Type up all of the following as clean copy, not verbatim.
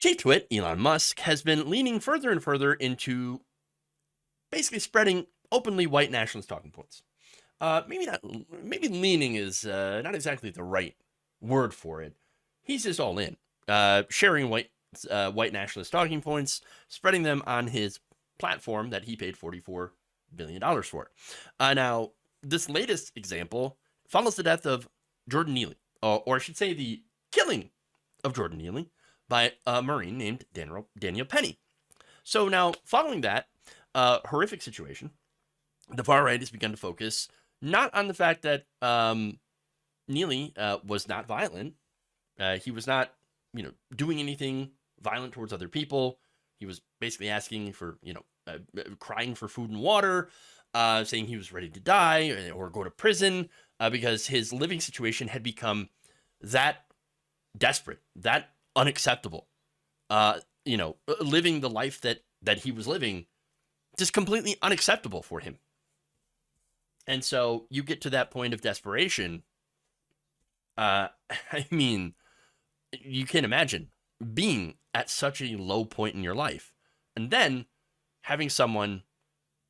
Chief Twit, Elon Musk, has been leaning further and further into basically spreading openly white nationalist talking points. Maybe leaning is not exactly the right word for it. He's just all in, sharing white nationalist talking points, spreading them on his platform that he paid $44 billion for. Now, this latest example follows the death of Jordan Neely, or I should say the killing of Jordan Neely by a Marine named Daniel Penny. So now, following that horrific situation, the far right has begun to focus not on the fact that Neely was not violent. He was not, doing anything violent towards other people. He was basically asking for, crying for food and water, saying he was ready to die or go to prison because his living situation had become that desperate, that unacceptable. Living the life that he was living, just completely unacceptable for him. And so you get to that point of desperation. You can't imagine being at such a low point in your life and then having someone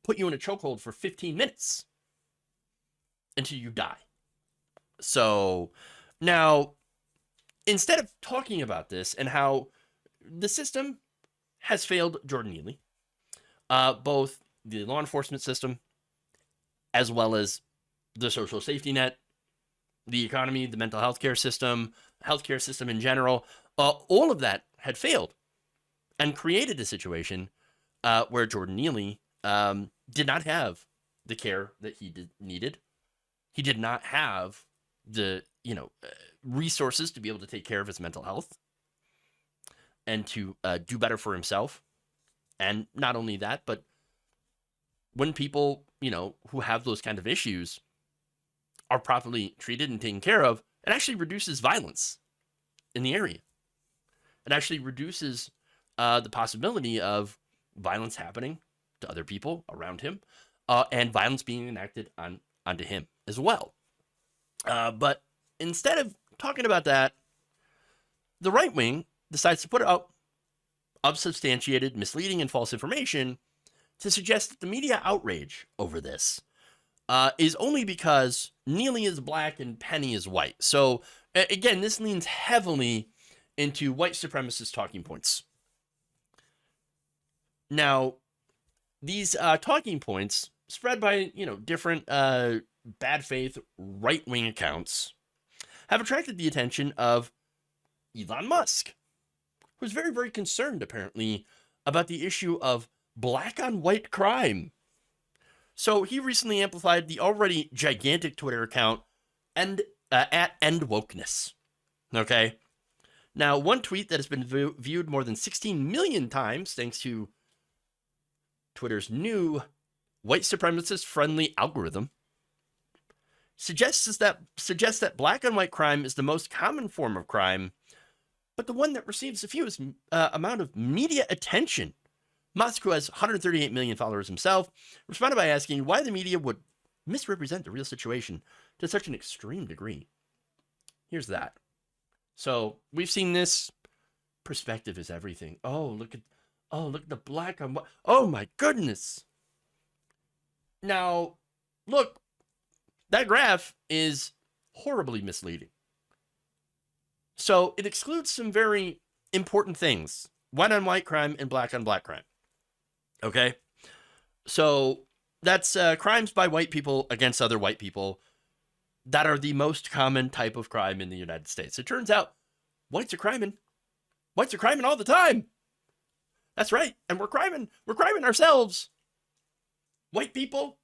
put you in a chokehold for 15 minutes until you die. So now, instead of talking about this and how the system has failed Jordan Neely, both the law enforcement system as well as the social safety net, the economy, the mental health care system, healthcare system in general, all of that had failed and created a situation where Jordan Neely did not have the care that he needed. He did not have the resources to be able to take care of his mental health and to do better for himself. And not only that, but when people, who have those kind of issues are properly treated and taken care of, it actually reduces violence in the area. It actually reduces the possibility of violence happening to other people around him and violence being enacted onto him as well. But instead of talking about that, the right wing decides to put out unsubstantiated, misleading, and false information to suggest that the media outrage over this is only because Neely is black and Penny is white. So again, this leans heavily into white supremacist talking points. Now, these talking points spread by different bad faith right wing accounts have attracted the attention of Elon Musk, who's very, very concerned apparently about the issue of black on white crime. So he recently amplified the already gigantic Twitter account at End Wokeness. Okay. Now, one tweet that has been viewed more than 16 million times thanks to Twitter's new white supremacist friendly algorithm suggests that black on white crime is the most common form of crime, but the one that receives the fewest amount of media attention. Musk, who has 138 million followers himself, responded by asking why the media would misrepresent the real situation to such an extreme degree. Here's that. So we've seen this. Perspective is everything. Look at the black on white. Oh my goodness. Now, look, that graph is horribly misleading. So it excludes some very important things: white on white crime and black on black crime. Okay, so that's crimes by white people against other white people that are the most common type of crime in the United States. It turns out whites are criming. Whites are criming all the time. That's right, and we're criming ourselves. White people.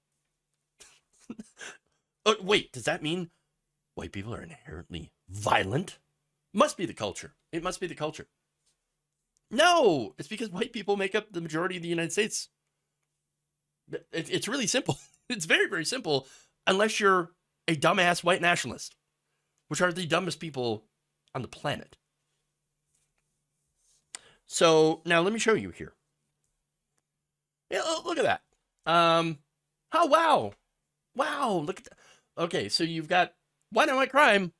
Wait, does that mean white people are inherently violent? Must be the culture. It must be the culture. No, it's because white people make up the majority of the United States. It's really simple. It's very, very simple, unless you're a dumbass white nationalist, which are the dumbest people on the planet. So now let me show you here. Yeah, look at that. Oh, wow. Wow, look at that. Okay, so you've got white on white crime.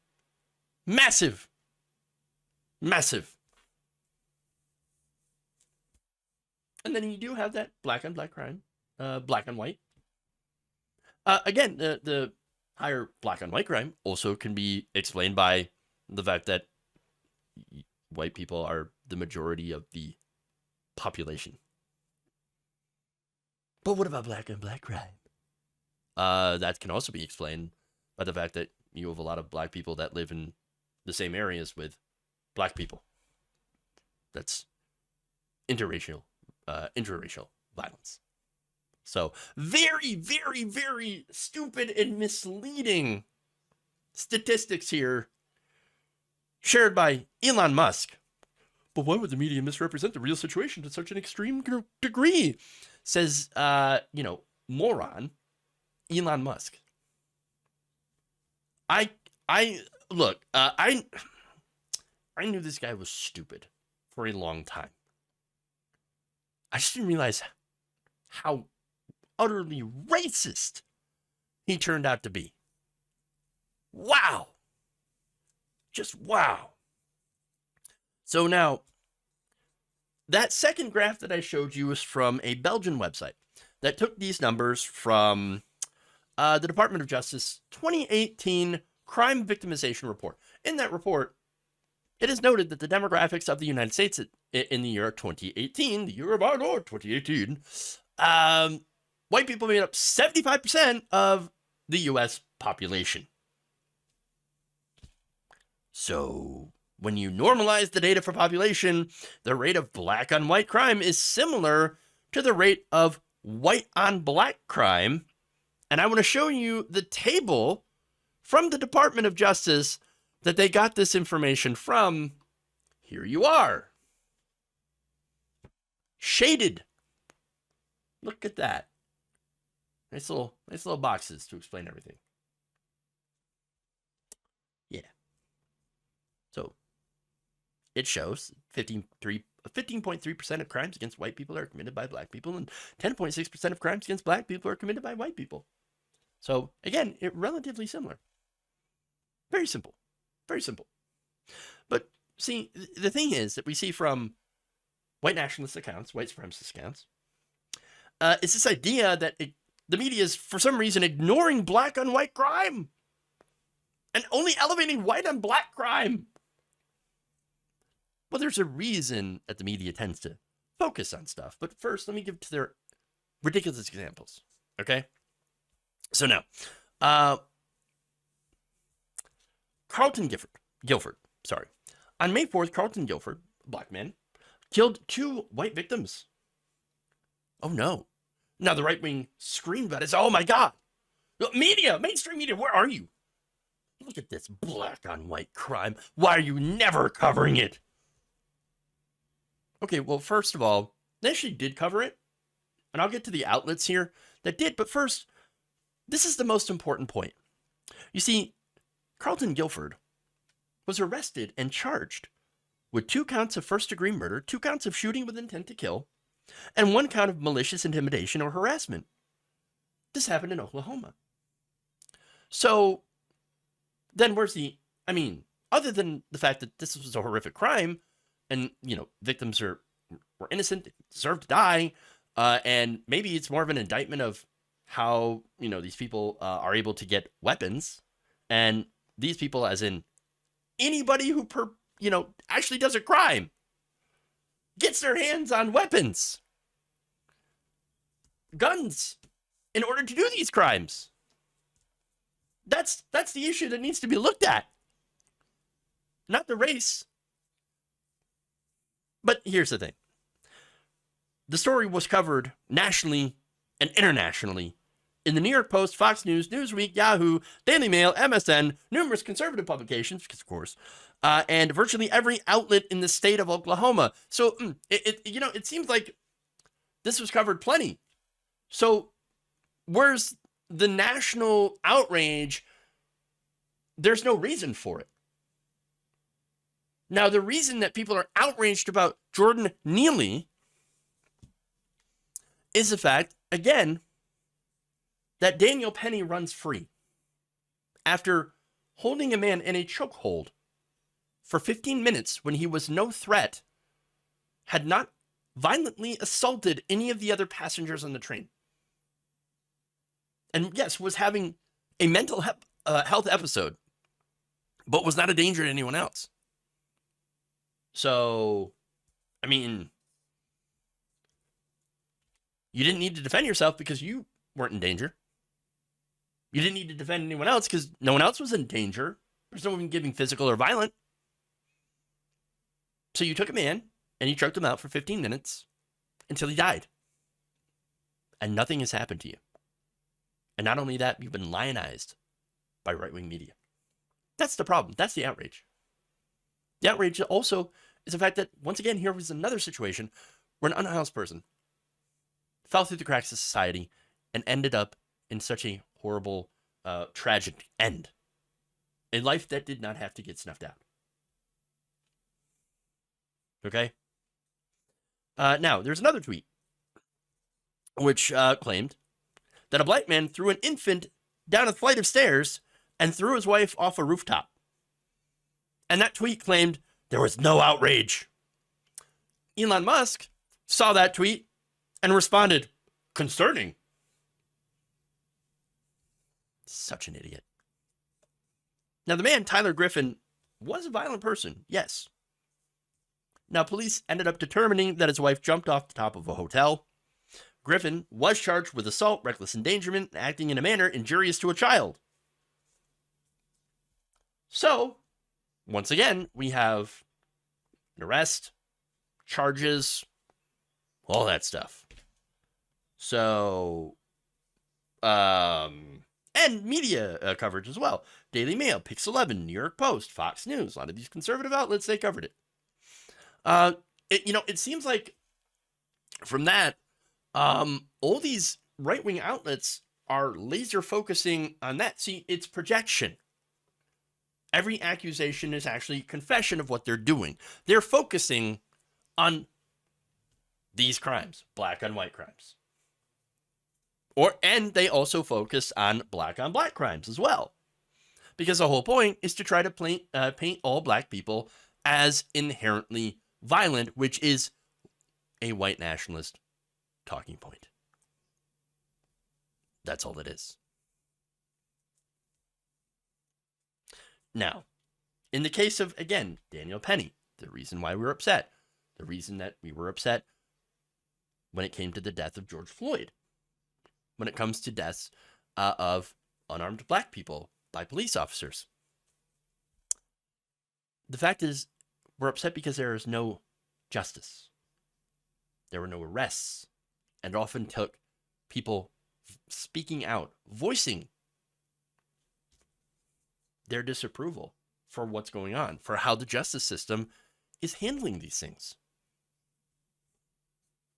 Massive. And then you do have that black on black crime, black on white. Again, the higher black on white crime also can be explained by the fact that white people are the majority of the population. But what about black on black crime? That can also be explained by the fact that you have a lot of black people that live in the same areas with black people. That's interracial violence. So very, very, very stupid and misleading statistics here shared by Elon Musk. But why would the media misrepresent the real situation to such an extreme degree? Says, moron Elon Musk. I knew this guy was stupid for a long time. I just didn't realize how utterly racist he turned out to be. Wow. Just wow. So now, that second graph that I showed you is from a Belgian website that took these numbers from the Department of Justice 2018 Crime Victimization Report. In that report, it is noted that the demographics of the United States in the year 2018, the year of our Lord 2018, white people made up 75% of the U.S. population. So when you normalize the data for population, the rate of black on white crime is similar to the rate of white on black crime. And I want to show you the table from the Department of Justice that they got this information from. Here you are. Shaded. Look at that. Nice little boxes to explain everything. Yeah. So it shows 15.3% of crimes against white people are committed by black people, and 10.6% of crimes against black people are committed by white people. So again, it relatively similar. Very simple. Very simple. But see, the thing is that we see from white nationalist accounts, white supremacist accounts, it's this idea that the media is, for some reason, ignoring black on white crime and only elevating white on black crime. Well, there's a reason that the media tends to focus on stuff. But first, let me give to their ridiculous examples. Okay? So now, Carlton Guilford. On May 4th, Carlton Guilford, a black man, killed 2 white victims. Oh no. Now the right wing screamed about it. Oh my God. Media, mainstream media, where are you? Look at this black on white crime. Why are you never covering it? Okay, well, first of all, they actually did cover it. And I'll get to the outlets here that did. But first, this is the most important point. You see, Carlton Guilford was arrested and charged with 2 counts of first-degree murder, 2 counts of shooting with intent to kill, and 1 count of malicious intimidation or harassment. This happened in Oklahoma. So then other than the fact that this was a horrific crime and, victims were innocent, deserve to die, and maybe it's more of an indictment of how, these people are able to get weapons, and these people, as in anybody who actually does a crime, gets their hands on weapons, guns, in order to do these crimes. That's the issue that needs to be looked at, not the race. But here's the thing. The story was covered nationally and internationally in the New York Post, Fox News, Newsweek, Yahoo, Daily Mail, MSN, numerous conservative publications, of course, and virtually every outlet in the state of Oklahoma. So it seems like this was covered plenty. So where's the national outrage? There's no reason for it. Now, the reason that people are outraged about Jordan Neely is the fact, again, that Daniel Penny runs free after holding a man in a chokehold for 15 minutes when he was no threat, had not violently assaulted any of the other passengers on the train. And yes, was having a mental health episode, but was not a danger to anyone else. So, I mean, you didn't need to defend yourself because you weren't in danger. You didn't need to defend anyone else because no one else was in danger. There's no one giving physical or violent. So you took a man and you choked him out for 15 minutes until he died. And nothing has happened to you. And not only that, you've been lionized by right-wing media. That's the problem. That's the outrage. The outrage also is the fact that, once again, here was another situation where an unhoused person fell through the cracks of society and ended up in such a horrible, tragic end. A life that did not have to get snuffed out. Okay? Now, there's another tweet which claimed that a black man threw an infant down a flight of stairs and threw his wife off a rooftop. And that tweet claimed there was no outrage. Elon Musk saw that tweet and responded, concerning. Such an idiot. Now, the man, Tyler Griffin, was a violent person, yes. Now, police ended up determining that his wife jumped off the top of a hotel. Griffin was charged with assault, reckless endangerment, and acting in a manner injurious to a child. So, once again, we have an arrest, charges, all that stuff. So, and media coverage as well. Daily Mail, Pix 11, New York Post, Fox News, a lot of these conservative outlets, they covered it. It seems like from that, all these right-wing outlets are laser focusing on that. See, it's projection. Every accusation is actually a confession of what they're doing. They're focusing on these crimes, black on white crimes. And they also focus on black on black crimes as well. Because the whole point is to try to paint all black people as inherently violent, which is a white nationalist talking point. That's all it is. Now, in the case of, again, Daniel Penny, the reason why we were upset, the reason that we were upset when it came to the death of George Floyd, when it comes to deaths of unarmed black people by police officers. The fact is, we're upset because there is no justice. There were no arrests, and it often took people speaking out, voicing their disapproval for what's going on, for how the justice system is handling these things.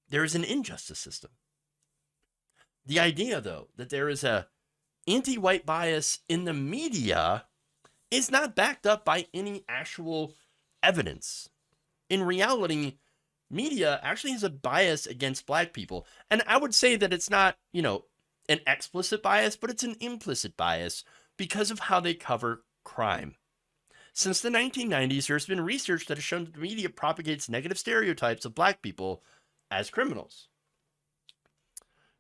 There is an injustice system. The idea, though, that there is a anti-white bias in the media is not backed up by any actual evidence. In reality, media actually has a bias against black people. And I would say that it's not, an explicit bias, but it's an implicit bias because of how they cover crime. Since the 1990s, there's been research that has shown that the media propagates negative stereotypes of black people as criminals.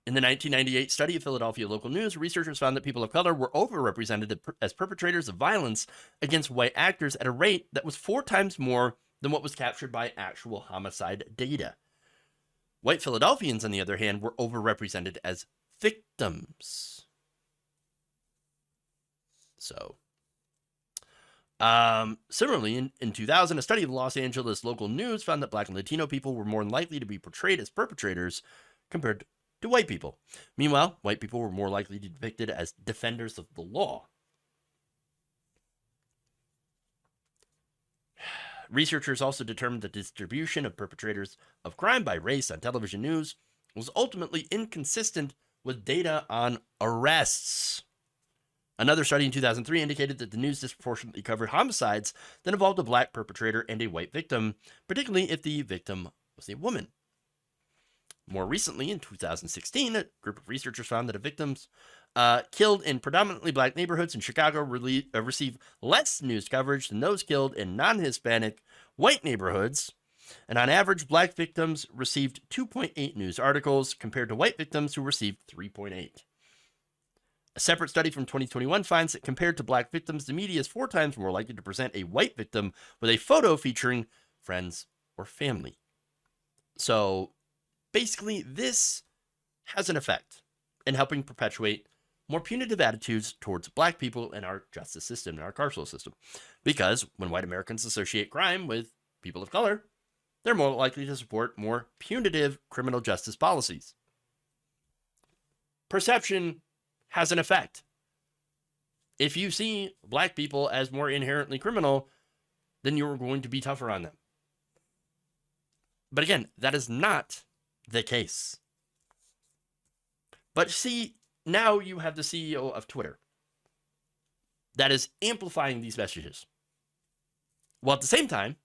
In the 1998 study of Philadelphia local news, researchers found that people of color were overrepresented as perpetrators of violence against white actors at a rate that was 4 times more than what was captured by actual homicide data. White Philadelphians, on the other hand, were overrepresented as victims. So, similarly, in 2000, a study of Los Angeles local news found that black and Latino people were more likely to be portrayed as perpetrators compared to white people. Meanwhile, white people were more likely to be depicted as defenders of the law. Researchers also determined that distribution of perpetrators of crime by race on television news was ultimately inconsistent with data on arrests. Another study in 2003 indicated that the news disproportionately covered homicides that involved a black perpetrator and a white victim, particularly if the victim was a woman. More recently, in 2016, a group of researchers found that victims killed in predominantly black neighborhoods in Chicago receive less news coverage than those killed in non-Hispanic white neighborhoods. And on average, black victims received 2.8 news articles compared to white victims who received 3.8. A separate study from 2021 finds that compared to black victims, the media is 4 times more likely to present a white victim with a photo featuring friends or family. So basically, this has an effect in helping perpetuate more punitive attitudes towards black people in our justice system, in our carceral system. Because when white Americans associate crime with people of color, they're more likely to support more punitive criminal justice policies. Perception has an effect. If you see black people as more inherently criminal, then you're going to be tougher on them. But again, that is not the case. But see, now you have the CEO of Twitter that is amplifying these messages. While at the same time,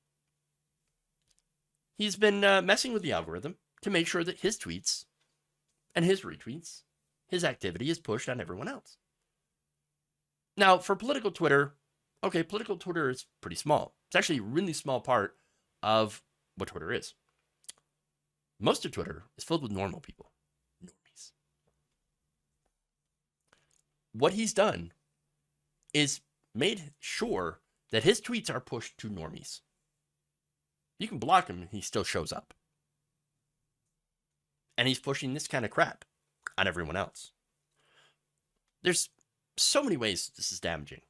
he's been messing with the algorithm to make sure that his tweets and his retweets, his activity is pushed on everyone else. Now, for political Twitter, okay, political Twitter is pretty small. It's actually a really small part of what Twitter is. Most of Twitter is filled with normal people. Normies. What he's done is made sure that his tweets are pushed to normies. You can block him and he still shows up. And he's pushing this kind of crap on everyone else. There's so many ways this is damaging.